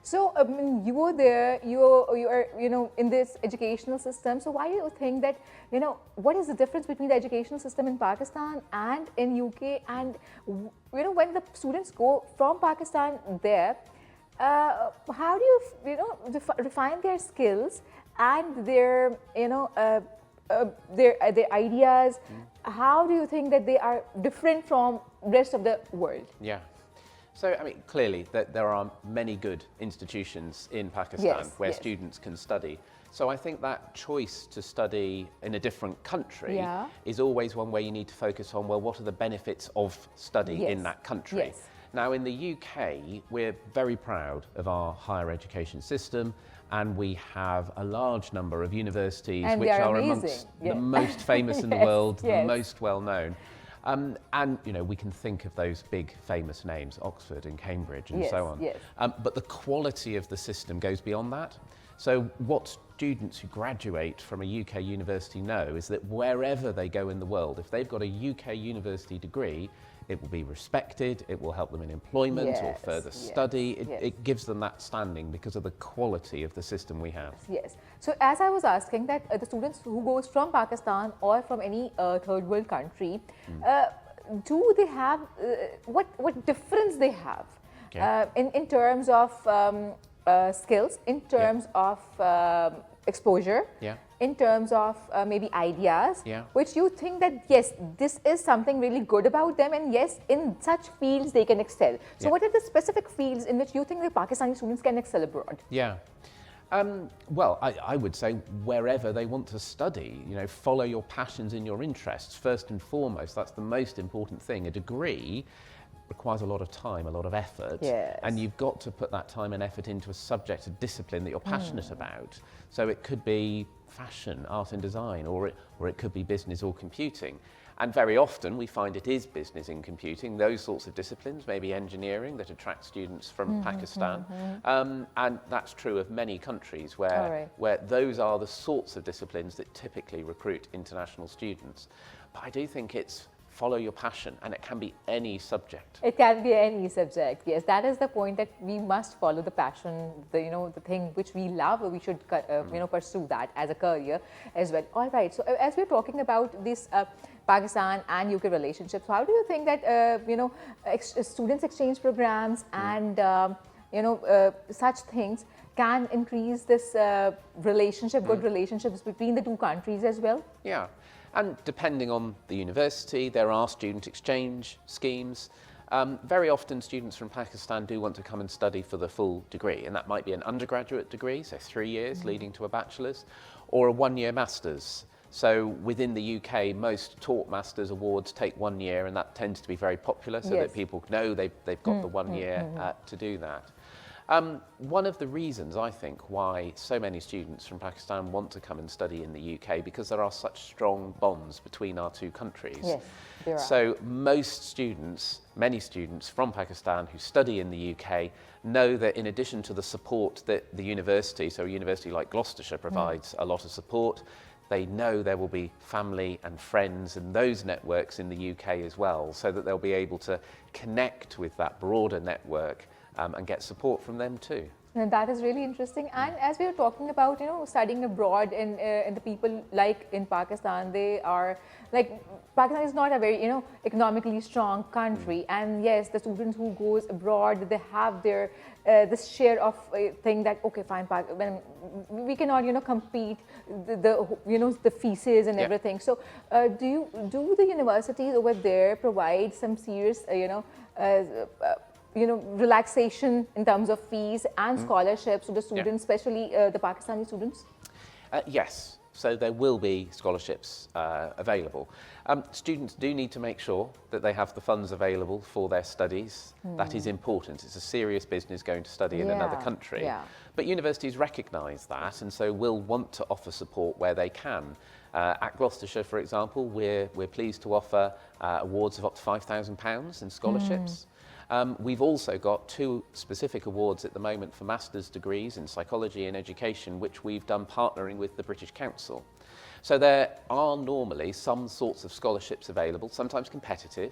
So, I mean, you were there, you are, in this educational system. So why do you think that, what is the difference between the educational system in Pakistan and in UK? And, when the students go from Pakistan there, how do you, refine their skills and their, their ideas? How do you think that they are different from rest of the world? Yeah. So, I mean, clearly there are many good institutions in Pakistan where students can study. So I think that choice to study in a different country is always one where you need to focus on, well, what are the benefits of study in that country? Now, in the UK, we're very proud of our higher education system, and we have a large number of universities which are amongst the most famous in the world, the most well-known. And, we can think of those big famous names, Oxford and Cambridge and so on. But the quality of the system goes beyond that. So what students who graduate from a UK university know is that wherever they go in the world, if they've got a UK university degree, it will be respected, it will help them in employment or further study. It gives them that standing because of the quality of the system we have. Yes. So as I was asking that the students who goes from Pakistan or from any third world country, do they have, what difference they have in terms of skills, in terms of exposure, in terms of maybe ideas, which you think that yes, this is something really good about them, and yes, in such fields they can excel. So what are the specific fields in which you think the Pakistani students can excel abroad? Well, I would say wherever they want to study, follow your passions and your interests. First and foremost, that's the most important thing. A degree requires a lot of time, a lot of effort, and you've got to put that time and effort into a subject, a discipline that you're passionate about. So it could be fashion, art and design, or it could be business or computing. And very often we find it is business and computing, those sorts of disciplines, maybe engineering, that attract students from Pakistan. And that's true of many countries where those are the sorts of disciplines that typically recruit international students. But I do think it's follow your passion, and it can be any subject. It can be any subject, yes. That is the point, that we must follow the passion, the thing which we love. We should, pursue that as a career as well. All right. So as we're talking about this Pakistan and UK relationships, how do you think that students exchange programs and such things can increase this relationship, good relationships between the two countries as well? Yeah. And depending on the university, there are student exchange schemes. Very often students from Pakistan do want to come and study for the full degree, and that might be an undergraduate degree, so 3 years leading to a bachelor's, or a one-year master's. So within the UK, most taught masters awards take 1 year, and that tends to be very popular, so that people know they've got the 1 year to do that. One of the reasons, I think, why so many students from Pakistan want to come and study in the UK, because there are such strong bonds between our two countries. Yes, there are. So most students, many students from Pakistan who study in the UK know that in addition to the support that the university, so a university like Gloucestershire provides a lot of support, they know there will be family and friends and those networks in the UK as well, so that they'll be able to connect with that broader network and get support from them too. And that is really interesting. And as we were talking about, studying abroad, and the people like in Pakistan, they are like, Pakistan is not a very, economically strong country. And yes, the students who goes abroad, they have their this share of thing that, okay, fine, when we cannot, compete the fees and everything. So do the universities over there provide some serious, relaxation in terms of fees and scholarships to the students, especially the Pakistani students? Yes, so there will be scholarships available. Students do need to make sure that they have the funds available for their studies. That is important. It's a serious business going to study in another country. But universities recognise that, and so will want to offer support where they can. At Gloucestershire, for example, we're pleased to offer awards of up to £5,000 in scholarships. We've also got 2 specific awards at the moment for master's degrees in psychology and education, which we've done partnering with the British Council. So there are normally some sorts of scholarships available, sometimes competitive,